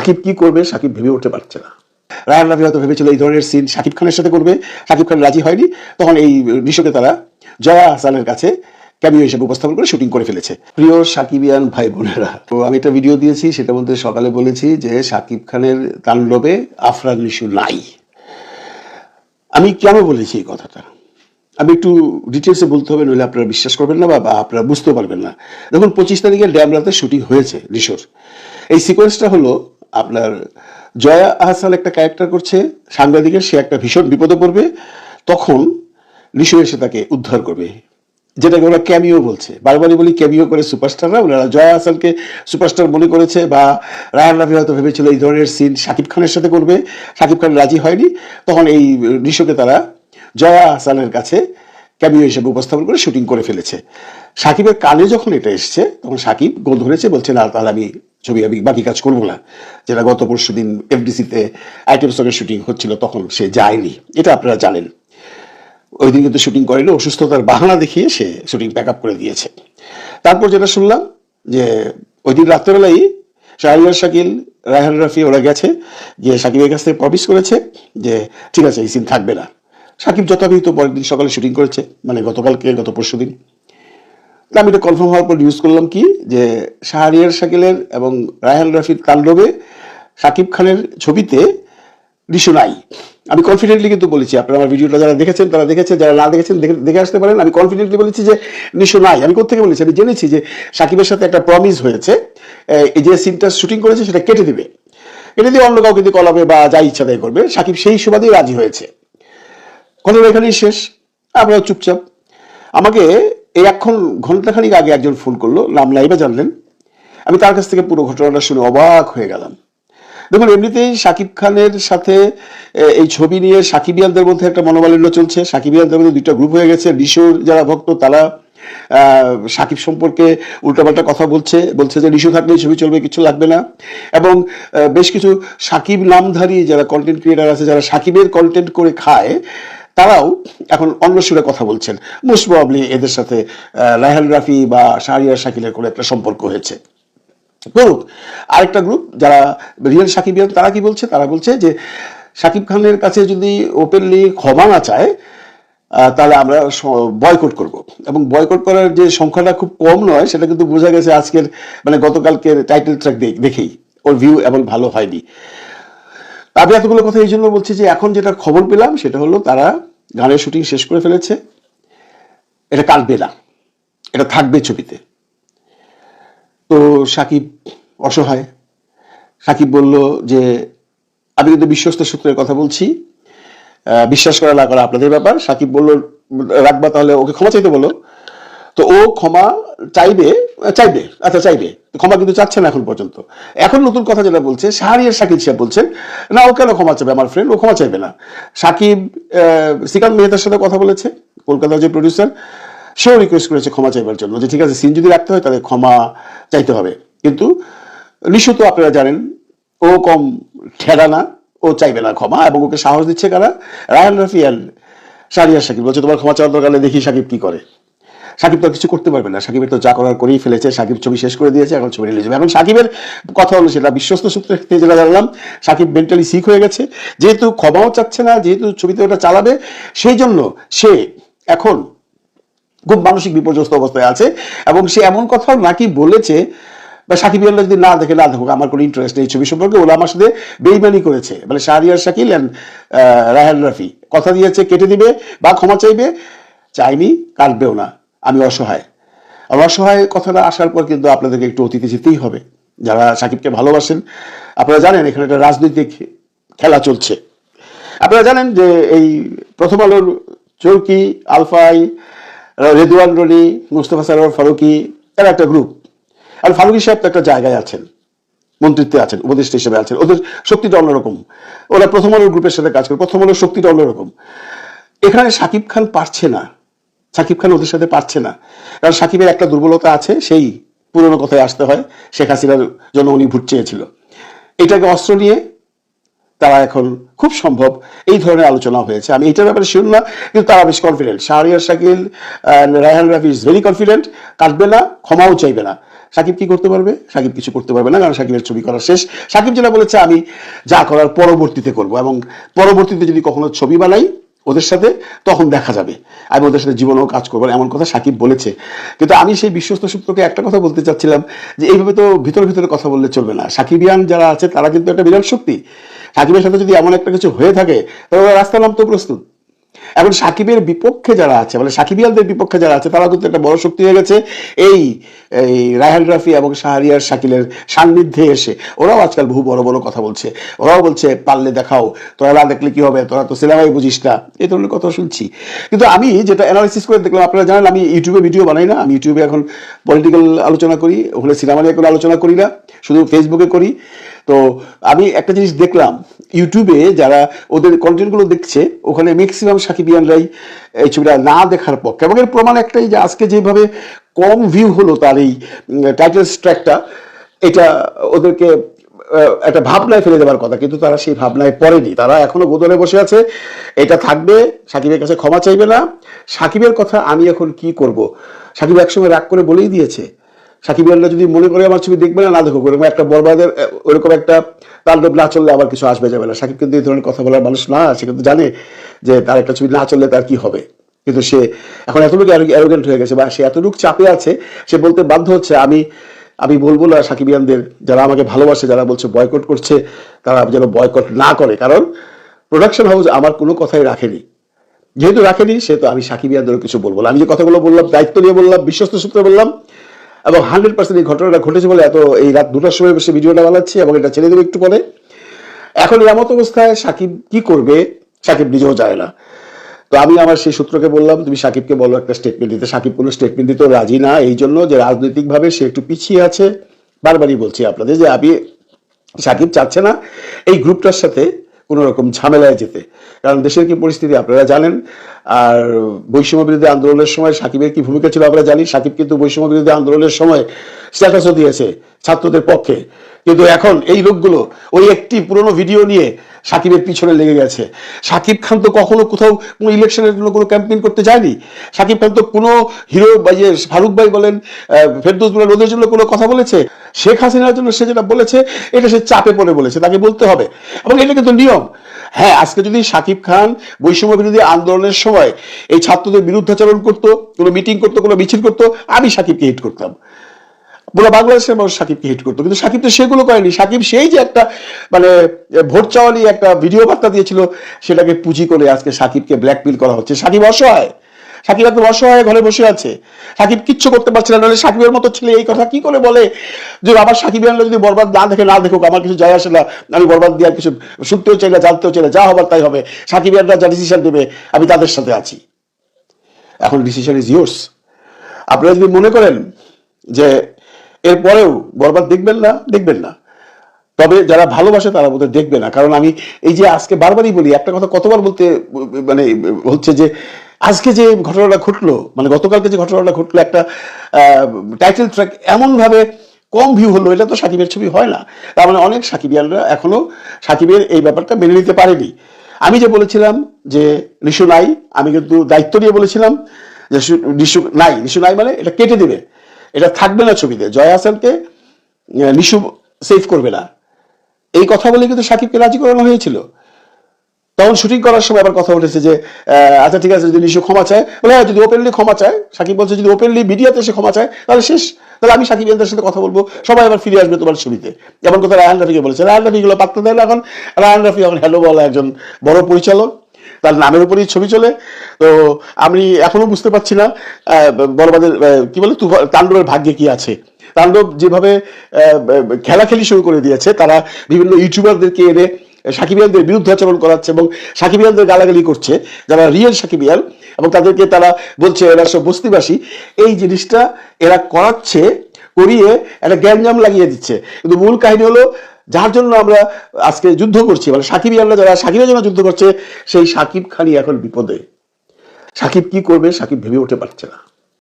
সাকিব কি করবে সাকিব ভেবে উঠতে পারছে না। রায়হান রাফি হয়তো ভেবেছিল এই ধরনের সিন সাকিব খানের সাথে করবে, সাকিব খান রাজি হয়নি, তখন এই দৃশ্যকে তারা জয়া আহসানের কাছে ক্যামিও হিসেবে উপস্থাপন করে শুটিং করে ফেলেছে। প্রিয় সাকিবিয়ান ভাই বোনেরা, তো আমি একটা ভিডিও দিয়েছি, সেটা মধ্যে সকালে বলেছি যে সাকিব খানের তাণ্ডবে আফরান নিশু নাই। আমি কেন বলেছি এই কথাটা আমি একটু ডিটেলসে বলতে হবে, নইলে আপনারা বিশ্বাস করবেন না বা আপনারা বুঝতে পারবেন না। দেখুন 25 তারিখে ড্যামরাতে শুটিং হয়েছে নিশোর। এই সিকোয়েন্সটা হলো আপনার জয়া আহসান একটা ক্যারেক্টার করছে সাংবাদিকের, সে একটা ভীষণ বিপদে পড়বে, তখন নিশো এসে তাকে উদ্ধার করবে, যেটাকে ওরা ক্যামিও বলছে। বারবারই বলি ক্যামিও করে সুপারস্টাররা, ওনারা জয়া আহসানকে সুপারস্টার মনে করেছে, বা রায়হান রাফি হয়তো ভেবেছিল এই ধরনের সিন সাকিব খানের সাথে করবে, সাকিব খান রাজি হয়নি, তখন এই নিশোকে তারা জয়া আহসানের কাছে ক্যামিও হিসেবে উপস্থাপন করে শুটিং করে ফেলেছে। সাকিবের কানে যখন এটা এসছে তখন সাকিব গোল ধরেছে, বলছে না তাহলে আমি বাকি কাজ করবো না। যেটা গত পরশু দিন এফডিসিতে আইটেম সঙ্গে শুটিং হচ্ছিল তখন সে যায়নি, এটা আপনারা জানেন। ওই দিন কিন্তু শুটিং করেনি, অসুস্থতার বাহানা দেখিয়ে সে শুটিং প্যাক আপ করে দিয়েছে। তারপর যেটা শুনলাম যে ওই দিন রাত্রেবেলাই শাহরিয়ার শাকিল, রায়হান রাফি ওরা গেছে, গিয়ে সাকিবের কাছ থেকে প্রমিস করেছে যে ঠিক আছে এই সিন থাকবে না। সাকিব যথাবিহিত পরের দিন সকালে শুটিং করেছে, মানে গত পরশু দিন। আমি এটা কনফার্ম হওয়ার পর নিউজ করলাম কি যে শাহরিয়ার শাকিলের এবং রায়হান রাফির তাণ্ডবে সাকিব খানের ছবিতে নিশো নাই। আমি কনফিডেন্টলি কিন্তু বলেছি, আপনারা আমার ভিডিওটা যারা দেখেছেন তারা দেখেছেন, যারা না দেখেছেন দেখে আসতে পারেন। আমি কনফিডেন্টলি বলেছি যে নিশো নাই। আমি কোথেকে বলেছি? আমি জেনেছি যে সাকিবের সাথে একটা প্রমিস হয়েছে, এই যে সিনটা শুটিং করেছে সেটা কেটে দিবে, কেটে দিয়ে অন্য কাউকে দিয়ে কলাবে বা যা ইচ্ছা তাই করবে। সাকিব সেই সুবাদেই রাজি হয়েছে। ঘটনা এখানেই শেষ। আমরা চুপচাপ। আমাকে এই ঘন্টাখানিক আগে একজন ফোন করলো, নাম লাইভে জানলেন। আমি তার কাছ থেকে পুরো ঘটনাটা শুনে অবাক হয়ে গেলাম। দেখুন এমনিতেই সাকিব খানের সাথে এই ছবি নিয়ে সাকিবিয়ানদের মধ্যে একটা মনোমালিন্য চলছে। সাকিবিয়ানদের মধ্যে দুইটা গ্রুপ হয়ে গেছে। নিশোর যারা ভক্ত তারা সাকিব সম্পর্কে উল্টাপাল্টা কথা বলছে যে নিশো থাকলেই ছবি চলবে, কিছু লাগবে না। এবং বেশ কিছু সাকিব নামধারী যারা কন্টেন্ট ক্রিয়েটার আছে, যারা সাকিবের কন্টেন্ট করে খায়, তারাও এখন অন্য সুরে কথা বলছেন। মোস্ট প্রবাবলি এদের সাথে রায়হান রাফি বা শাহরিয়ার শাকিলের কোনো একটা সম্পর্ক হয়েছে। করুক। আরেকটা গ্রুপ যারা রিয়েল সাকিবিয়ান তারা কি বলছে? তারা বলছে যে সাকিব খানের কাছে যদি ওপেনলি ক্ষমা না চায় তাহলে আমরা বয়কট করব। এবং বয়কট করার যে সংখ্যাটা খুব কম নয় সেটা কিন্তু বোঝা গেছে আজকের মানে গতকালকের টাইটেল ট্র্যাক দেখেই। ওর ভিউ এমন ভালো হয়নি। আমি এতগুলো কথা এই জন্য বলছি যে এখন যেটা খবর পেলাম সেটা হলো তারা গানের শুটিং শেষ করে ফেলেছে। এটা কাটবে না, এটা থাকবে ছবিতে। তো সাকিব অসহায়। সাকিব বলল যে আমি কিন্তু বিশ্বস্ত সূত্রের কথা বলছি, বিশ্বাস করা না করা আপনাদের ব্যাপার। সাকিব বলল রাখবা তাহলে ওকে ক্ষমা চাইতে বলো। তো ও ক্ষমা চাইবে, চাইবে ক্ষমা কিন্তু চাচ্ছে না এখন পর্যন্ত। এখন নতুন কথা যেটা বলছে শাহরিয়ার শাকিল সাহেব বলছেন না ও কেন ক্ষমা চাইবে, আমার ফ্রেন্ড ও ক্ষমা চাইবে না। সাকিব শ্রীকান্ত মেহতার সাথে কথা বলেছে, কলকাতার যে প্রডিউসার, সেও রিকোয়েস্ট করেছে ক্ষমা চাইবার জন্য, যে ঠিক আছে সিন যদি রাখতে হয় তাহলে ক্ষমা চাইতে হবে। কিন্তু নিশো তো আপনারা জানেন ও কম ঠেড়া না, ও চাইবে না ক্ষমা। এবং ওকে সাহস দিচ্ছে কারা? রায়হান রাফি আর শাহরিয়ার শাকিল। বলছে তোমার ক্ষমা চাওয়ার দরকার, দেখি সাকিব কি করে। সাকিব তো কিছু করতে পারবে না, সাকিবের তো যা করার করেই ফেলেছে। সাকিব ছবি শেষ করে দিয়েছে, এখন ছবি রিলিজ হবে। এখন সাকিবের কথা হলো সেটা বিশ্বস্ত সূত্রে যেটা জানলাম, সাকিব মেন্টালি সিক হয়ে গেছে। যেহেতু ক্ষমাও চাচ্ছে না, যেহেতু ছবিতে ওটা চালাবে, সেই জন্য সে এখন খুব মানসিক বিপর্যস্ত অবস্থায় আছে। এবং সে এমন কথাও নাকি বলেছে, বা সাকিবিয়ানরা যদি না দেখে না দেখুক, আমার কোনো ইন্টারেস্ট নেই ছবি সম্পর্কে, ওরা আমার সাথে বেইমানি করেছে। মানে শাহরিয়ার শাকিল অ্যান্ড রায়হান রাফি কথা দিয়েছে কেটে দিবে বা ক্ষমা চাইবে, চাইনি, কাটবেও না। আমি অসহায়। আর অসহায় কথাটা আসার পর কিন্তু আপনাদেরকে একটু অতীতে যেতেই হবে। যারা সাকিবকে ভালোবাসেন আপনারা জানেন এখানে একটা রাজনৈতিক খেলা চলছে। আপনারা জানেন যে এই প্রথম আলোর চৌকি, আলফাই, রেদওয়ান রনি, মুস্তফা সরোয়ার ফারুকি, এরা একটা গ্রুপ। আর ফারুকি সাহেব তো একটা জায়গায় আছেন, মন্ত্রিত্বে আছেন, উপদেষ্টা হিসেবে আছেন। ওদের শক্তিটা অন্যরকম। ওরা প্রথম আলোর গ্রুপের সাথে কাজ করে, প্রথম আলোর শক্তিটা অন্যরকম। এখানে সাকিব খান পারছে না, সাকিব খান ওদের সাথে পারছে না। কারণ সাকিবের একটা দুর্বলতা আছে, সেই পুরনো কথায় আসতে হয়, শেখ হাসিনার জন্য উনি ভোট চেয়েছিল। এটাকে অস্ত্র নিয়ে তারা এখন খুব সম্ভব এই ধরনের আলোচনা হয়েছে। আমি এইটার ব্যাপারে শিওর না, কিন্তু তারা বেশ confident. Shahriar Shakil, Raihan Rafi is very confident, কাটবে না, ক্ষমাও চাইবে না। সাকিব কি করতে পারবে? সাকিব কিছু করতে পারবে না, কারণ সাকিবের ছবি করা শেষ। সাকিব যেটা বলেছে, আমি যা করার পরবর্তীতে করব, এবং পরবর্তীতে যদি কখনো ছবি বানাই ওদের সাথে তখন দেখা যাবে, আমি ওদের সাথে জীবনেও কাজ করবো, এমন কথা সাকিব বলেছে। কিন্তু আমি সেই বিশ্বস্ত সূত্রকে একটা কথা বলতে চাচ্ছিলাম যে এইভাবে তো ভিতরে ভিতরে কথা বললে চলবে না। সাকিবিয়ান যারা আছে তারা কিন্তু একটা বিরাট শক্তি। সাকিবের সাথে যদি এমন একটা কিছু হয়ে থাকে তাহলে রাস্তা নামতে প্রস্তুত। এখন সাকিবের বিপক্ষে যারা আছে, মানে সাকিবিয়ানদের বিপক্ষে যারা আছে, তারা কিন্তু একটা বড় শক্তি হয়ে গেছে এই রায়হান রাফি এবং শাহরিয়ার শাকিলের সান্নিধ্যে এসে। ওরাও আজকাল বহু বড় বড় কথা বলছে, ওরাও বলছে পারলে দেখাও, তোরা না দেখলে কি হবে, তোরা তো সিনেমাই বুঝিস না, এই ধরনের কথা শুনছি। কিন্তু আমি যেটা অ্যানালাইসিস করে দেখলাম, আপনারা জানেন আমি ইউটিউবে ভিডিও বানাই না, আমি ইউটিউবে এখন পলিটিক্যাল আলোচনা করি, ওখানে সিনেমা নিয়ে কোনো আলোচনা করি না, শুধু ফেসবুকে করি। তো আমি একটা জিনিস দেখলাম, ইউটিউবে যারা ওদের কন্টেন্টগুলো দেখছে ওখানে ম্যাক্সিমাম সাকিবিয়ানরাই এই ছবিটা না দেখার পক্ষে। এবং এর প্রমাণ একটাই যে আজকে যেভাবে কম ভিউ হলো তার এই টাইটেল ট্র্যাকটা, এটা ওদেরকে একটা ভাবনায় ফেলে দেওয়ার কথা, কিন্তু তারা সেই ভাবনায় পড়েনি। তারা এখনো গোদলে বসে আছে, এটা থাকবে, সাকিবের কাছে ক্ষমা চাইবে না। সাকিবের কথা আমি এখন কি করব? সাকিব একসময় রাগ করে বলেই দিয়েছে, সাকিবিয়ানরা যদি মনে করে আমার ছবি দেখবে না, না দেখো, ওরকম একটা বরবাদের ওরকম একটা তাণ্ডব না চললে আবার কিছু আসবে যাবে না। সাকিব কিন্তু এই ধরনের কথা বলার মানুষ না, সে কিন্তু জানে যে তার একটা ছবি না চললে তার কি হবে। কিন্তু সে এখন এতটুকু অ্যারোগেন্ট হয়ে গেছে, বা সে এতটুকু চাপে আছে, সে বলতে বাধ্য হচ্ছে আমি বলবো না সাকিবিয়ানদের, যারা আমাকে ভালোবাসে, যারা বলছে বয়কট করছে, তারা যেন বয়কট না করে, কারণ প্রোডাকশন হাউস আমার কোনো কথাই রাখেনি। যেহেতু রাখেনি, সেহেতু আমি সাকিবিয়ানদেরও কিছু বলবো না। আমি যে কথাগুলো বললাম দায়িত্ব নিয়ে বললাম, বিশ্বস্ত সূত্রে বললাম, এবং 100% এই ঘটনাটা ঘটেছে বলে এত এই রাত 2টার সময় বসে ভিডিওটা বানাচ্ছি, এবং এটা ছেড়ে দেবো একটু পরে। এখন এমত অবস্থায় সাকিব কি করবে সাকিব নিজেও যায় না। তো আমি আমার সেই সূত্রকে বললাম, তুমি সাকিবকে বলো একটা স্টেটমেন্ট দিতে। সাকিব কোনো স্টেটমেন্ট দিতেও রাজি না, এই জন্য যে রাজনৈতিকভাবে সে একটু পিছিয়ে আছে। বারবারই বলছি আপনাদের যে আমি, সাকিব চাচ্ছে না এই গ্রুপটার সাথে কোনো রকম ঝামেলায় যেতে, কারণ দেশের কি পরিস্থিতি আপনারা জানেন। আর বৈষম্য বিরোধী আন্দোলনের সময় সাকিবের কি ভূমিকা ছিল আমরা জানি। সাকিব কিন্তু বৈষম্য বিরোধী আন্দোলনের সময় স্ট্যাটাসও দিয়েছে ছাত্রদের পক্ষে, কিন্তু এখন এই লোকগুলো ওই একটি পুরনো ভিডিও নিয়ে সাকিবের পিছনে লেগে গেছে। সাকিব খান তো কখনো কোথাও কোনো ইলেকশনের জন্য কোনো ক্যাম্পেইন করতে যায়নি। সাকিব খান তো কোনো হিরো বা যে ফারুক ভাই বলেন, ফেরদৌস বলেন, ওদের জন্য কোনো কথা বলেছে? শেখ হাসিনার জন্য সে যেটা বলেছে, এটা সে চাপে পড়ে বলেছে, তাকে বলতে হবে, এবং এটা কিন্তু নিয়ম। হ্যাঁ, আজকে যদি সাকিব খান বৈষম্য বিরোধী আন্দোলনের সময় এই ছাত্রদের বিরুদ্ধাচরণ করতো, কোনো মিটিং করতো, কোনো মিছিল করতো, আমি সাকিবকে হিট করতাম, পুরো বাংলাদেশের মানুষ সাকিবকে হিট করতো। কিন্তু সাকিব তো সেগুলো করেনি। সাকিব সেই যে একটা মানে ভোট চাওয়ালি একটা ভিডিও বার্তা দিয়েছিল, সেটাকে পুঁজি করে আজকে সাকিবকে ব্ল্যাকমেইল করা হচ্ছে। সাকিব অসহায়, সাকিব একদম অসহায় ঘরে বসে আছে, সাকিব কিচ্ছু করতে পারছে না। নাহলে সাকিবের মতো ছেলে এই কথা কি করে বলে যে আবার সাকিব আনলে যদি বরবাদ না দেখে না দেখুক, আমার কিছু যায় আসে না, আমি বরবাদ দিয়ে কিছু শুনতেও চাই না, জানতেও চাই না, যা হবার তাই হবে, সাকিব আনরা যা ডিসিশন দেবে আমি তাদের সাথে আছি। এখন ডিসিশন ইজ ইয়োর্স। আপনারা যদি মনে করেন যে এরপরেও বরবাদ দেখবেন না, দেখবেন না, তবে যারা ভালোবাসে তারা বোধহয় দেখবে না। কারণ আমি এই যে আজকে বারবারই বলি একটা কথা, কতবার বলতে মানে হচ্ছে যে আজকে যে ঘটনাটা ঘটলো, মানে গতকালকে যে ঘটনাটা ঘটলো, একটা টাইটেল ট্র্যাক এমন ভাবে কম ভিউ হলো, এটা তো সাকিবের ছবি হয় না। তার মানে অনেক সাকিবিয়ানরা এখনো সাকিবের এই ব্যাপারটা মেনে নিতে পারেনি। আমি যে বলেছিলাম যে নিশু নাই, আমি কিন্তু দায়িত্ব নিয়ে বলেছিলাম যে নিশু নাই মানে এটা কেটে দেবে, এটা থাকবে না ছবিতে, জয়া হাসানকে নিশু সেভ করবে না, এই কথা বলে কিন্তু সাকিবকে রাজি করানো হয়েছিল। তখন শুটিং করার সময় আবার কথা উঠেছে যে আচ্ছা ঠিক আছে, যদি নিশু ক্ষমা চায়, বলে হ্যাঁ, যদি ওপেনলি ক্ষমা চায়, সাকিব বলছে যদি ওপেনলি মিডিয়াতে এসে ক্ষমা চায় তাহলে শেষ, তাহলে আমি সাকিব এদের সাথে কথা বলবো, সবাই আবার ফিরে আসবে তোমার ছবিতে। এমন কথা রায়হান রাফিকে বলেছে। রায়হান রাফি গুলো পাত্তা দেয় না। এখন রায়হান রাফি এখন হ্যালো বলা একজন বড় পরিচালক, তার নামের উপরেই ছবি চলে। তো আমি এখনো বুঝতে পারছি না বরবাদের কি বলে তাণ্ডবের ভাগ্যে কি আছে। তাণ্ডব যেভাবে খেলাখেলি শুরু করে দিয়েছে, তারা বিভিন্ন ইউটিউবারদেরকে এনে সাকিবিয়ানদের বিরুদ্ধাচরণ করাচ্ছে এবং সাকিবিয়ানদের গালাগালি করছে যারা রিয়েল সাকিবিয়ান, এবং তাদেরকে তারা বলছে এরা সব বস্তিবাসী। এই জিনিসটা এরা করাচ্ছে, করিয়ে একটা গ্যাঞ্জাম লাগিয়ে দিচ্ছে। কিন্তু মূল কাহিনী হলো যার জন্য আমরা আজকে যুদ্ধ করছি, মানে সাকিবিয়ানরা যারা সাকিবের জন্য যুদ্ধ করছে, সেই সাকিব খানই এখন বিপদে। সাকিব কি করবে সাকিব ভেবে উঠতে পারছে না।